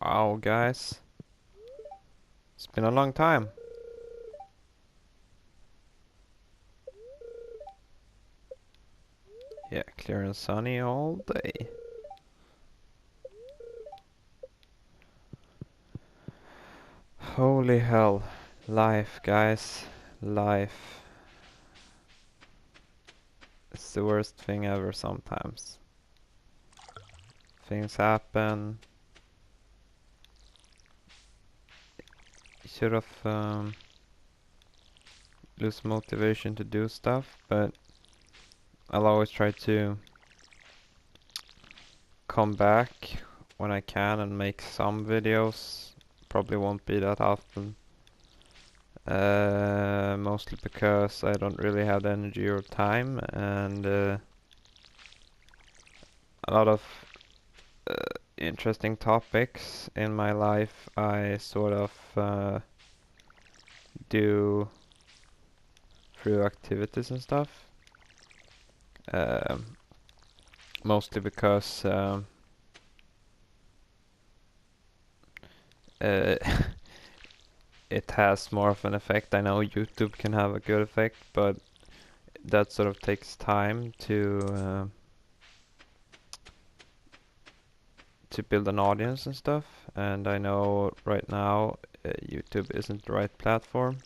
Wow, guys. It's been a long time. Yeah, clear and sunny all day. Holy hell. Life, guys. Life. It's the worst thing ever sometimes. Things happen. You should have lose motivation to do stuff, but I'll always try to come back when I can and make some videos. Probably won't be that often. Mostly because I don't really have the energy or time, and a lot of interesting topics in my life I sort of do through activities and stuff. Um, Mostly because uh, it has more of an effect. I know YouTube can have a good effect, but that sort of takes time to build an audience and stuff. And I know right now YouTube isn't the right platform.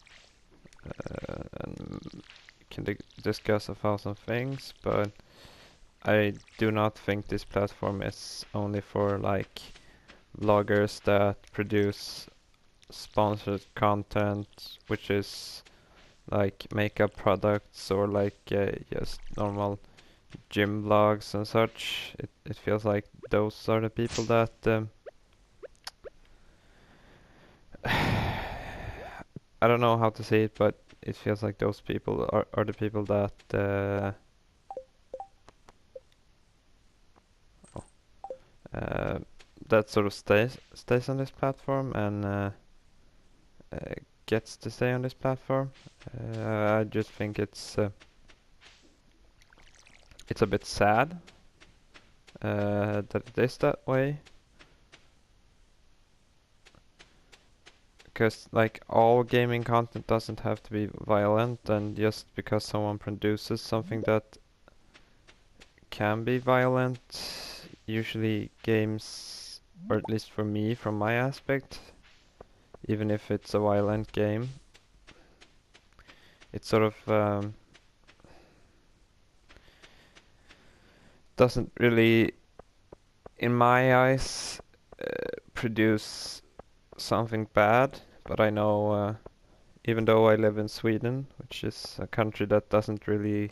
And can discuss 1,000 things, but I do not think this platform is only for like vloggers that produce sponsored content, which is like makeup products or like just normal gym vlogs and such. It feels like those are the people that I don't know how to say it, but it feels like those people are the people uh, that sort of stays on this platform and gets to stay on this platform. I just think it's a bit sad that it is that way. Because like all gaming content doesn't have to be violent, and just because someone produces something that can be violent, usually games, or at least for me, from my aspect, even if it's a violent game, it sort of doesn't really, in my eyes, produce something bad. But I know, even though I live in Sweden, which is a country that doesn't really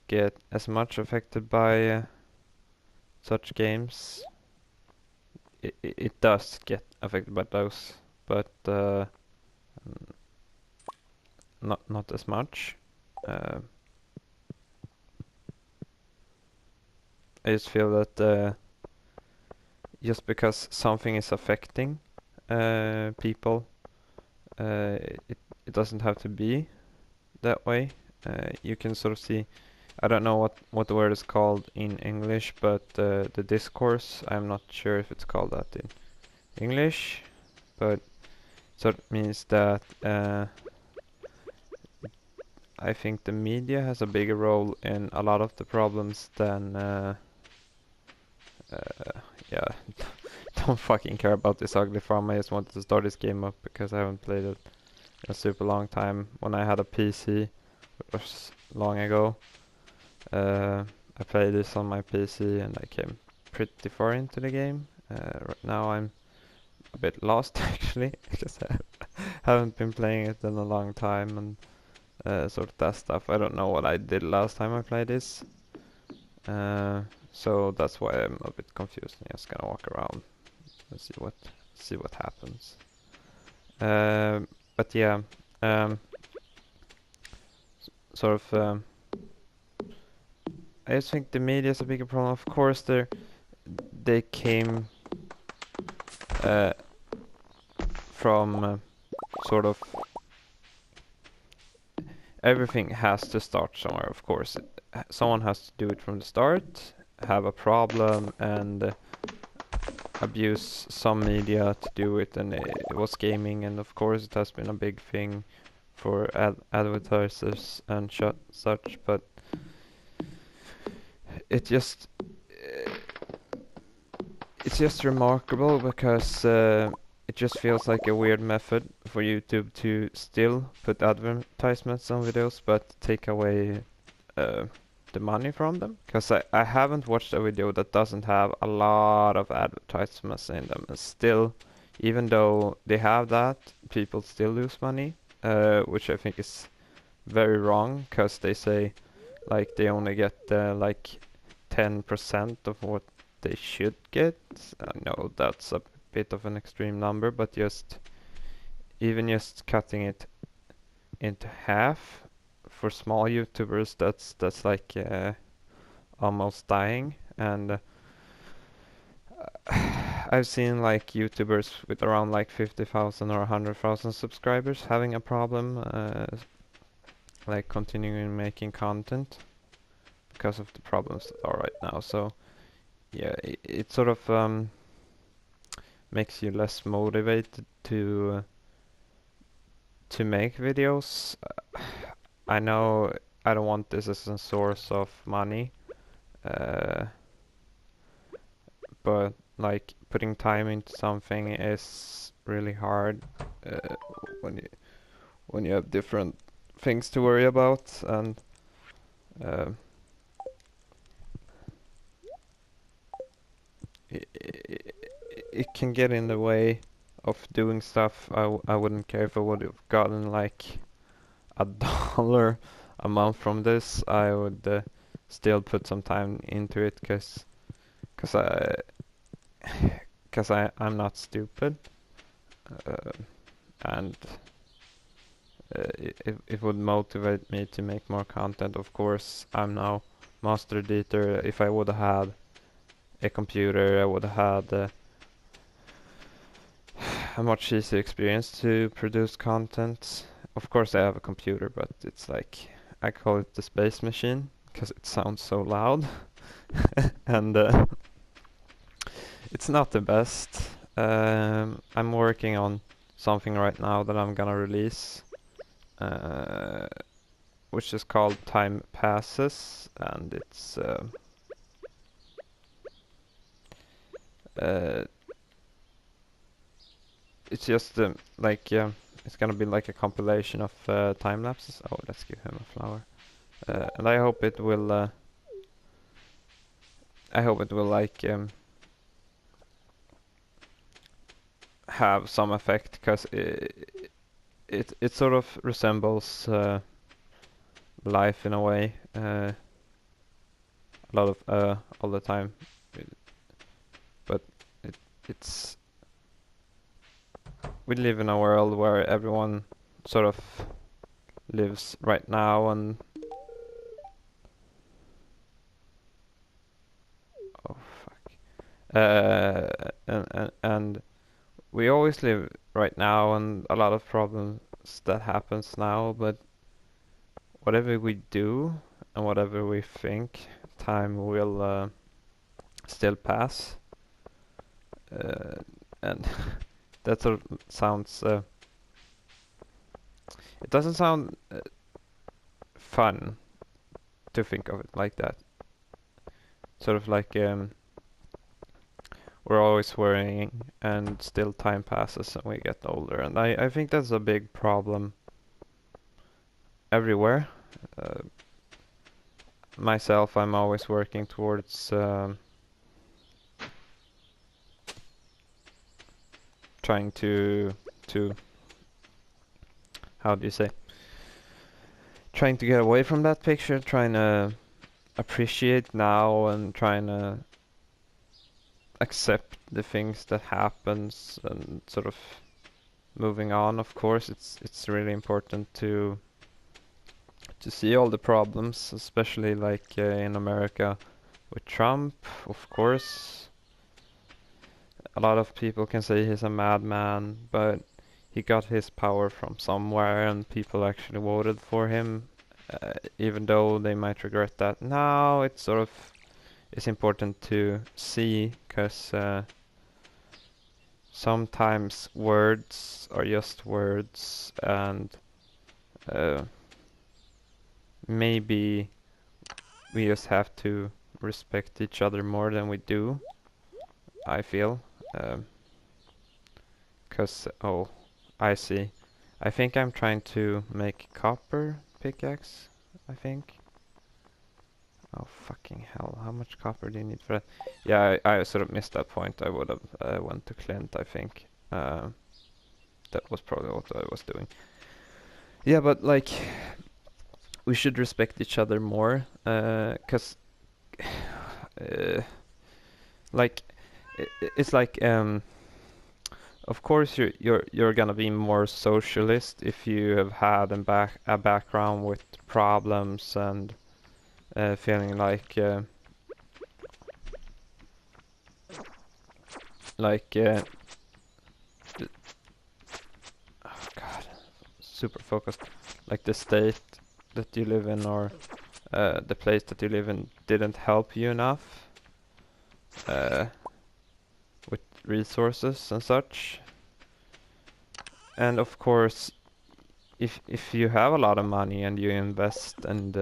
get as much affected by such games, it does get affected by those, but not as much. Uh, I just feel that just because something is affecting people, it doesn't have to be that way. You can sort of see, I don't know what the word is called in English, but the discourse, I'm not sure if it's called that in English, but sort of means that I think the media has a bigger role in a lot of the problems than yeah. Don't fucking care about this ugly farm. I just wanted to start this game up because I haven't played it in a super long time. When I had a PC, it was long ago. I played this on my PC and I came pretty far into the game. Right now I'm a bit lost actually because I haven't been playing it in a long time and sort of that stuff. I don't know what I did last time I played this. So that's why I'm a bit confused. I'm just gonna walk around and see what happens. But yeah, sort of. I just think the media is a bigger problem. Of course, they came from sort of everything has to start somewhere. Of course, someone has to do it from the start, have a problem, and abuse some media to do it, and it was gaming, and of course it has been a big thing for advertisers and such, but it just it's just remarkable because it just feels like a weird method for YouTube to still put advertisements on videos but take away the money from them. Because I haven't watched a video that doesn't have a lot of advertisements in them, and still, even though they have that, people still lose money, which I think is very wrong, because they say like they only get like 10% of what they should get. I know that's a bit of an extreme number, but even just cutting it into half for small YouTubers, that's like almost dying. And I've seen like YouTubers with around like 50,000 or 100,000 subscribers having a problem like continuing making content because of the problems that are right now. So yeah, it sort of makes you less motivated to make videos. I know I don't want this as a source of money, but like putting time into something is really hard when you have different things to worry about, and uh, it can get in the way of doing stuff. I wouldn't care if I would have gotten like $1 a month from this. I would still put some time into it, cause I'm not stupid, uh, and it would motivate me to make more content. Of course, I'm now master editor. If I would have had a computer, I would have had a much easier experience to produce content. Of course, I have a computer, but it's like I call it the space machine because it sounds so loud, and it's not the best. I'm working on something right now that I'm gonna release, which is called Time Passes, and uh, it's just like it's gonna be like a compilation of time lapses. Oh, let's give him a flower, and I hope it will. I hope it will like have some effect, because it sort of resembles life in a way, a lot of all the time, but it's we live in a world where everyone sort of lives right now, and oh fuck, and we always live right now, and a lot of problems that happens now, but whatever we do and whatever we think, time will still pass, and that sort of sounds it doesn't sound fun to think of it like that. Sort of like we're always worrying, and still time passes and we get older, and I think that's a big problem everywhere. Myself, I'm always working towards trying to how do you say, trying to get away from that picture, trying to appreciate now, and trying to accept the things that happens, and sort of moving on. Of course, it's really important to see all the problems, especially like in America with Trump. Of course, a lot of people can say he's a madman, but he got his power from somewhere, and people actually voted for him, even though they might regret that now. It's sort of, it's important to see, because sometimes words are just words, and maybe we just have to respect each other more than we do, I feel. 'Cause, oh, I see. I think I'm trying to make copper pickaxe, I think. Oh, fucking hell. How much copper do you need for that? Yeah, I sort of missed that point. I would have went to Clint, I think. That was probably what I was doing. Yeah, but like, we should respect each other more, 'cause like, it's like, of course you're gonna be more socialist if you have had a background with problems and feeling like oh god, super focused, like the state that you live in, or the place that you live in didn't help you enough with resources and such. And of course, if you have a lot of money and you invest and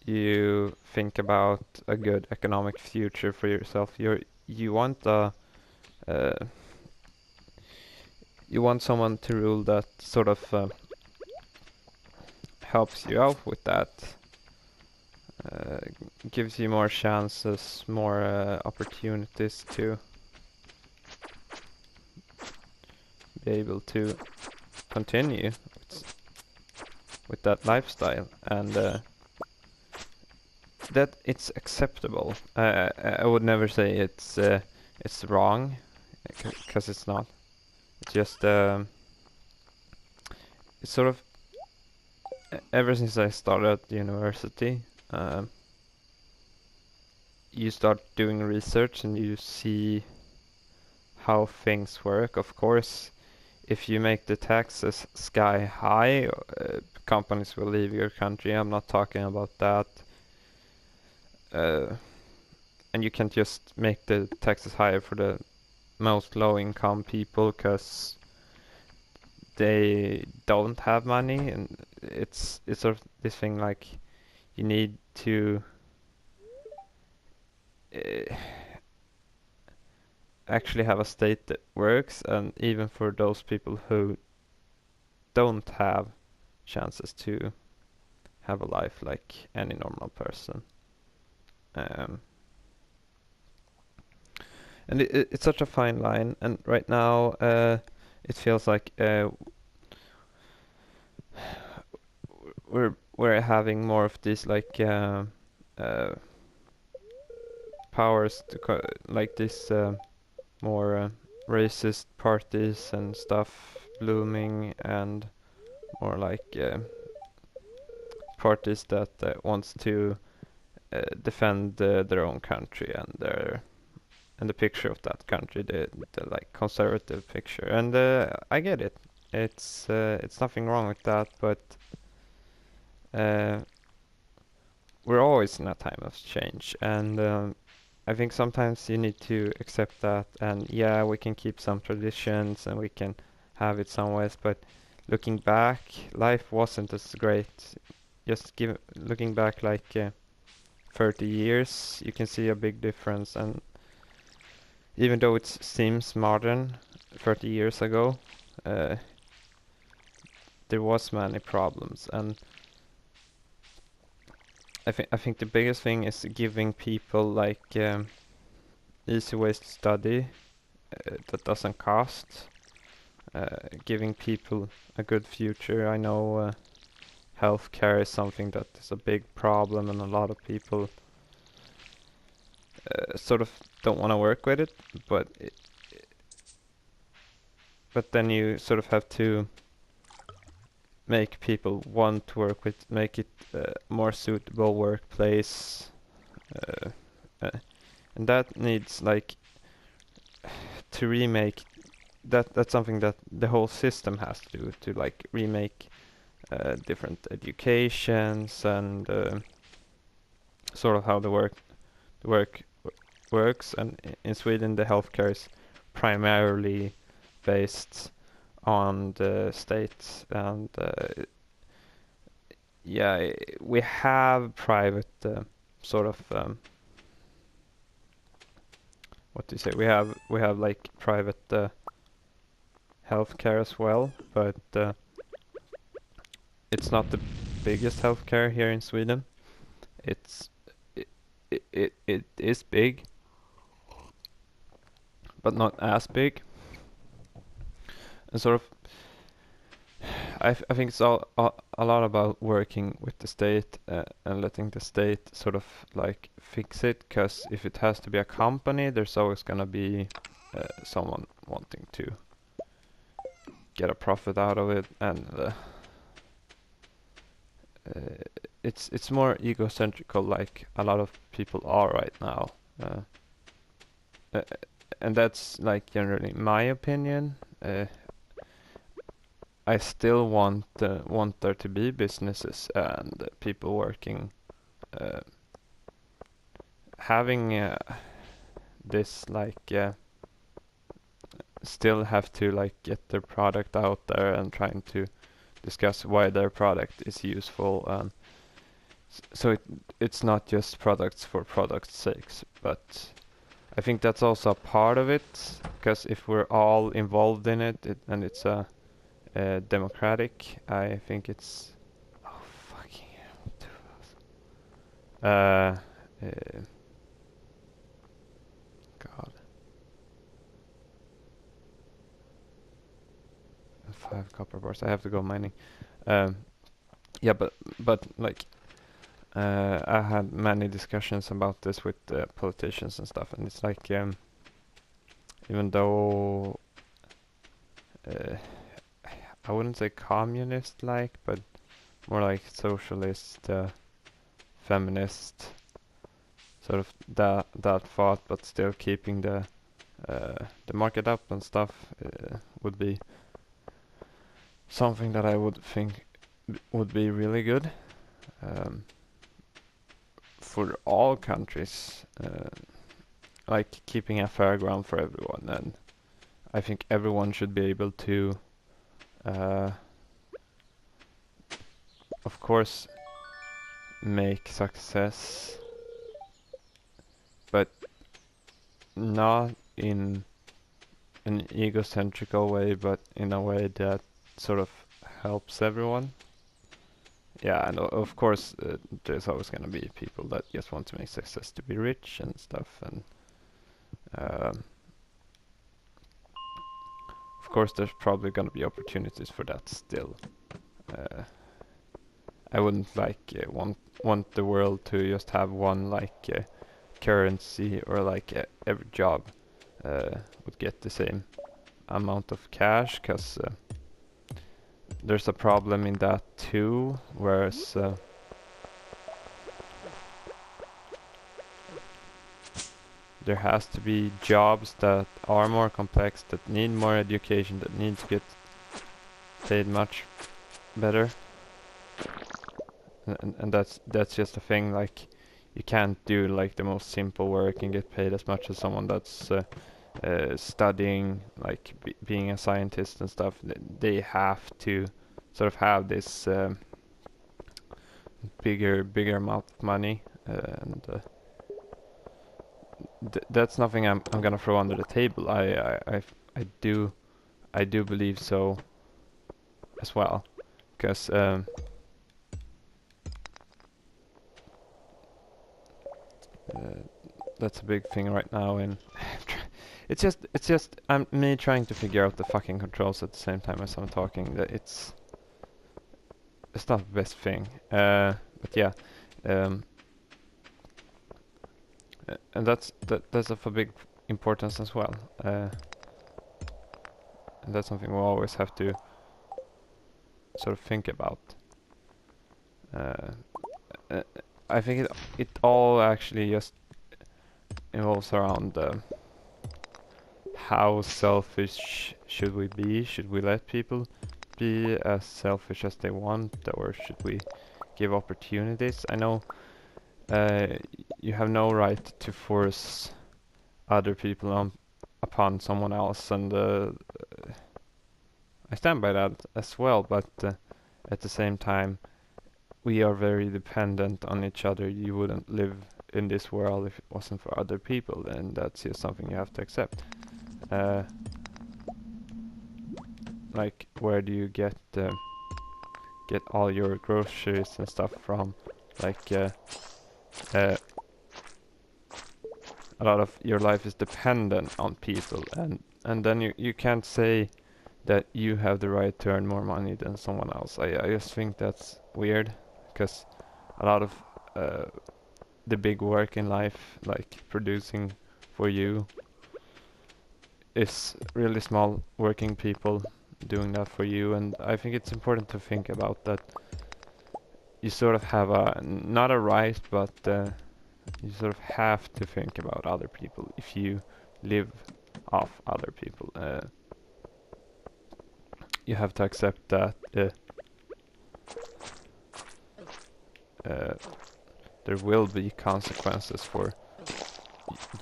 you think about a good economic future for yourself, you want uh, you want someone to rule that sort of helps you out with that, gives you more chances, more opportunities to be able to continue with that lifestyle, and that it's acceptable. I would never say it's wrong, because it's not. It's just it's sort of ever since I started at university, you start doing research and you see how things work. Of course, if you make the taxes sky high, companies will leave your country. I'm not talking about that. And you can't just make the taxes higher for the most low-income people, because they don't have money, and it's sort of this thing like you need to actually have a state that works, and even for those people who don't have chances to have a life like any normal person. And it's such a fine line, and right now it feels like we're having more of these like powers to like this more racist parties and stuff blooming, and more like parties that wants to defend their own country and the picture of that country, the like conservative picture, and I get it. It's nothing wrong with that, but we're always in a time of change, and I think sometimes you need to accept that, and yeah, we can keep some traditions and we can have it some ways, but looking back, life wasn't as great. Just looking back like 30 years, you can see a big difference, and even though it seems modern 30 years ago, there was many problems, and I think the biggest thing is giving people like easy ways to study that doesn't cost, giving people a good future. I know healthcare is something that is a big problem, and a lot of people sort of don't want to work with it, but then you sort of have to make people want to work with, make it more suitable workplace, and that needs like to remake that's something that the whole system has to do, to like remake different educations and sort of how the work works, and in Sweden the healthcare is primarily based on the states, and yeah, we have private sort of what do you say? We have like private healthcare as well, but it's not the biggest healthcare here in Sweden. It's it is big, but not as big. And sort of, I think it's a lot about working with the state and letting the state sort of like fix it. Because if it has to be a company, there's always gonna be someone wanting to get a profit out of it, and it's more egocentrical, like a lot of people are right now. Uh, and that's like generally my opinion. I still want there to be businesses and people working, having this like still have to like get their product out there and trying to discuss why their product is useful, and so it's not just products for product's sakes, but I think that's also a part of it, because if we're all involved in it, and it's a democratic, I think it's oh fucking hell. God. 5 copper bars. I have to go mining. Yeah, but like I had many discussions about this with politicians and stuff, and it's like even though I wouldn't say communist like, but more like socialist, feminist, sort of that thought, but still keeping the market up and stuff would be something that I would think would be really good for all countries, like keeping a fair ground for everyone, and I think everyone should be able to of course make success, but not in an egocentrical way, but in a way that sort of helps everyone. Yeah, and of course there's always going to be people that just want to make success to be rich and stuff, and of course there's probably going to be opportunities for that still. I wouldn't like want the world to just have one like currency, or like every job would get the same amount of cash, because there's a problem in that too, whereas there has to be jobs that are more complex, that need more education, that need to get paid much better, and that's just a thing. Like you can't do like the most simple work and get paid as much as someone that's studying, like being a scientist and stuff. They have to sort of have this bigger amount of money, and that's nothing I'm gonna throw under the table. I do believe so as well, because that's a big thing right now, and it's just me trying to figure out the fucking controls at the same time as I'm talking. That it's not the best thing, but yeah, and that's of a big importance as well, and that's something we always have to sort of think about. I think it all actually just involves around how selfish should we be? Should we let people be as selfish as they want, or should we give opportunities? I know you have no right to force other people upon someone else, and I stand by that as well. But at the same time, we are very dependent on each other. You wouldn't live in this world if it wasn't for other people, and that's just something you have to accept. Like, where do you get all your groceries and stuff from? Like, a lot of your life is dependent on people, and then you can't say that you have the right to earn more money than someone else. I just think that's weird, because a lot of the big work in life, like producing for you, is really small working people doing that for you, and I think it's important to think about that. You sort of have not a right, but you sort of have to think about other people if you live off other people. You have to accept that there will be consequences for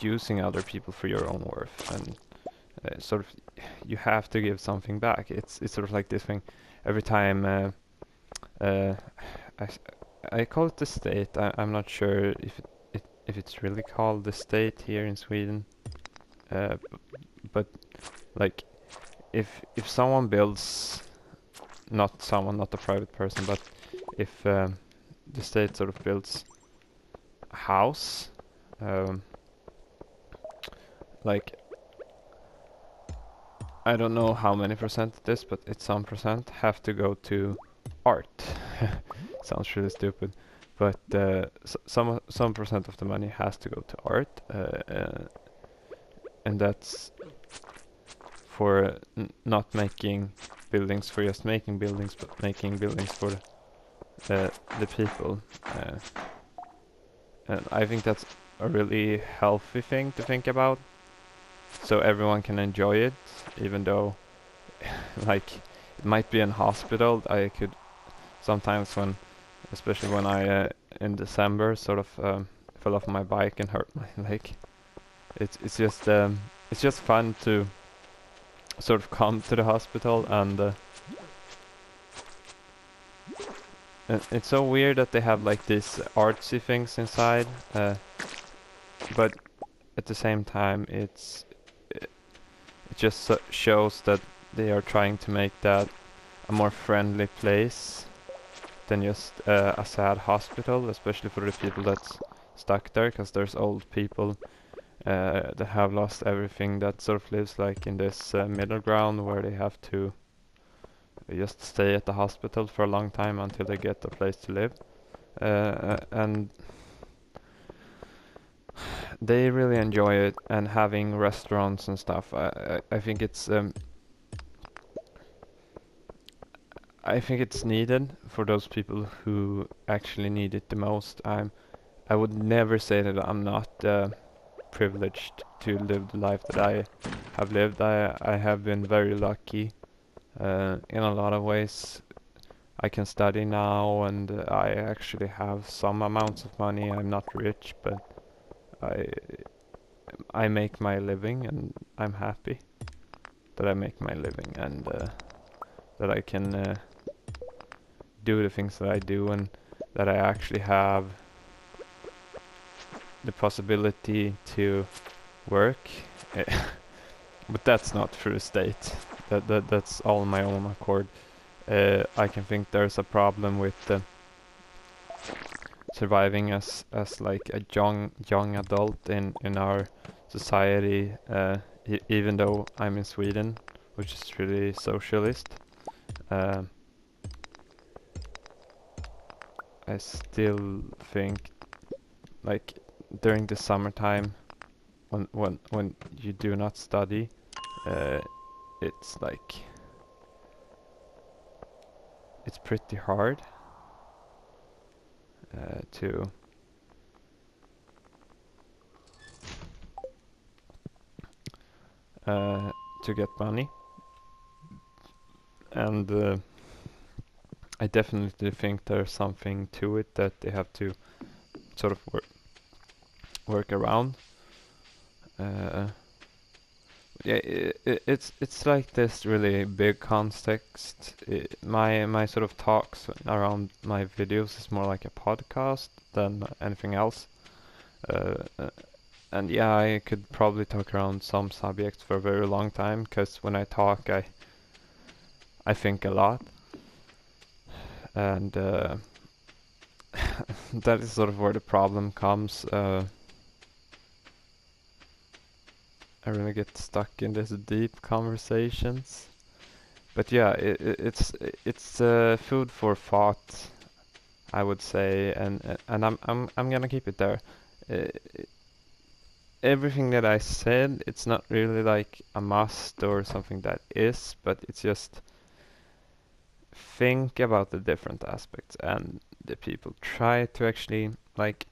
using other people for your own worth, and sort of you have to give something back. It's sort of like this thing. Every time I call it the state. I'm not sure if it's really called the state here in Sweden. But like, if someone builds, not a private person, but if the state sort of builds a house, like, I don't know how many percent it is, but it's some percent have to go to art. Sounds really stupid, but some percent of the money has to go to art, and that's for not making buildings for just making buildings, but making buildings for the people. And I think that's a really healthy thing to think about, so everyone can enjoy it, even though like it might be in hospital. I could sometimes especially when I in December sort of fell off my bike and hurt my leg. It's just fun to sort of come to the hospital, and it's so weird that they have like these artsy things inside, but at the same time it just shows that they are trying to make that a more friendly place than just a sad hospital, especially for the people that's stuck there, because there's old people that have lost everything, that sort of lives like in this middle ground where they have to just stay at the hospital for a long time until they get a place to live, and they really enjoy it, and having restaurants and stuff. I think it's I think it's needed for those people who actually need it the most. I would never say that I'm not privileged to live the life that I have lived. I have been very lucky in a lot of ways. I can study now, and I actually have some amounts of money. I'm not rich, but I I make my living, and I'm happy that I make my living, and that I can do the things that I do, and that I actually have the possibility to work. But that's not through the state. That's all my own accord. I can think there's a problem with surviving as like a young adult in our society, even though I'm in Sweden, which is really socialist. I still think, like, during the summertime, when you do not study, it's like it's pretty hard to get money, and I definitely think there's something to it that they have to sort of work around. Uh, yeah, it's like this really big context. My sort of talks around my videos is more like a podcast than anything else. Uh, and yeah, I could probably talk around some subjects for a very long time, because when I talk, I think a lot, and that is sort of where the problem comes. I really get stuck in these deep conversations. But yeah, it's food for thought, I would say, and I'm gonna keep it there. Uh, Everything that I said, it's not really like a must or something that is, but it's just think about the different aspects, and the people try to actually like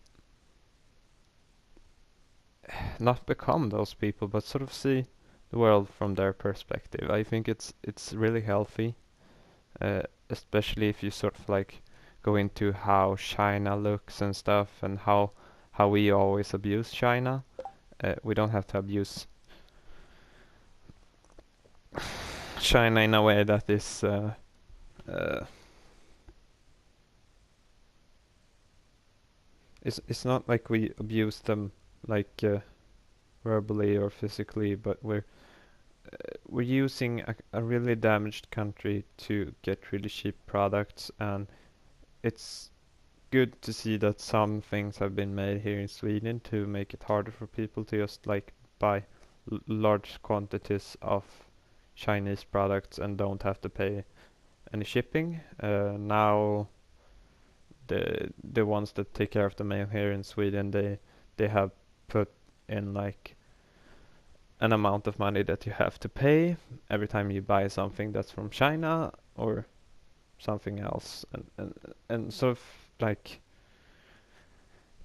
not become those people, but sort of see the world from their perspective. I think it's really healthy, uh, especially if you sort of like go into how China looks and stuff, and how we always abuse China. We don't have to abuse China in a way that is uh, it's not like we abuse them like verbally or physically, but we're using a really damaged country to get really cheap products, and it's good to see that some things have been made here in Sweden to make it harder for people to just like buy large quantities of Chinese products and don't have to pay any shipping. Now the ones that take care of the mail here in Sweden, they have put in like an amount of money that you have to pay every time you buy something that's from China or something else, and sort of like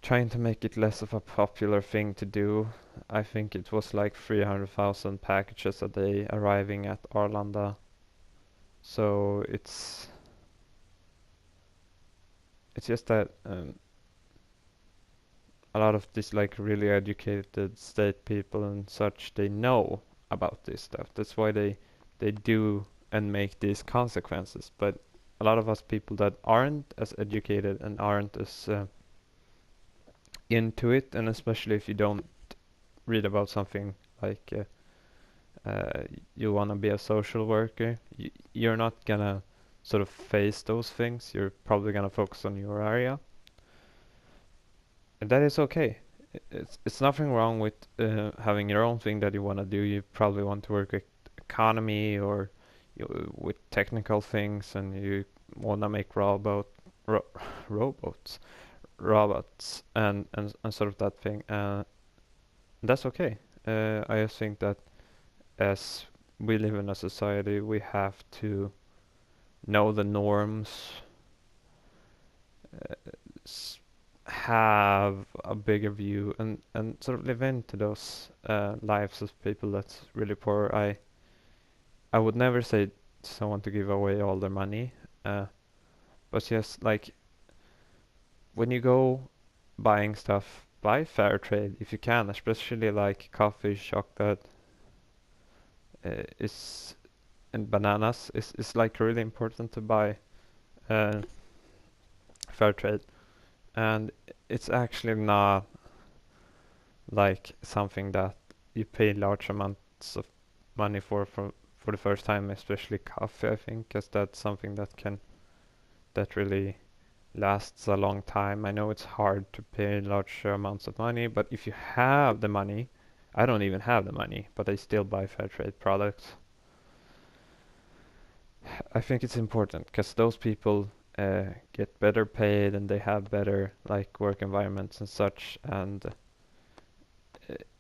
trying to make it less of a popular thing to do. I think it was like 300,000 packages a day arriving at Arlanda. So it's just that a lot of these like really educated state people and such, they know about this stuff. That's why they do and make these consequences. But a lot of us people that aren't as educated and aren't as into it, and especially if you don't read about something like you want to be a social worker, you're not gonna sort of face those things. You're probably gonna focus on your area, and that is okay. It's nothing wrong with having your own thing that you want to do. You probably want to work with economy or with technical things, and you want to make ro robots and sort of that thing. That's okay. I just think that as we live in a society, we have to know the norms, uh, have a bigger view, and sort of live into those lives of people that's really poor. I would never say to someone to give away all their money, uh, but just like when you go buying stuff, buy fair trade if you can, especially like coffee, chocolate, is and bananas is like really important to buy uh, fair trade, and it's actually not like something that you pay large amounts of money for the first time, especially coffee, I think, because that's something that really lasts a long time. I know it's hard to pay large amounts of money, but if you have the money, I don't even have the money, but I still buy fair trade products. I think it's important because those people get better paid and they have better like work environments and such, and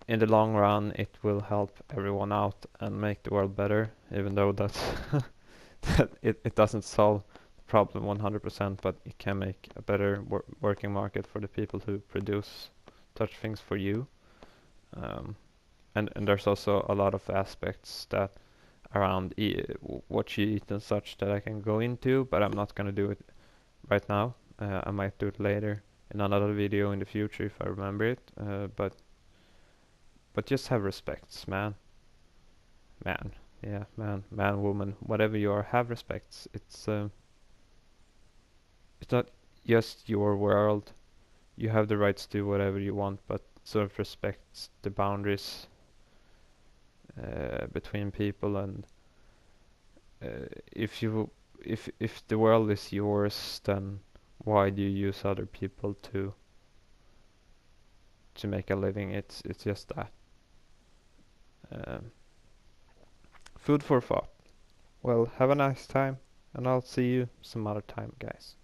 in the long run it will help everyone out and make the world better, even though that's that it doesn't solve the problem 100%, but it can make a better working market for the people who produce such things for you. Um, and there's also a lot of aspects that around what you eat and such that I can go into, but I'm not gonna do it right now. I might do it later in another video in the future if I remember it. But But just have respects, man. Man. Yeah, man, woman, whatever you are, have respects. It's not just your world. You have the rights to do whatever you want, but sort of respect the boundaries between people. And if you if the world is yours, then why do you use other people to make a living? It's just that. Um, Food for thought. Well, have a nice time, and I'll see you some other time, guys.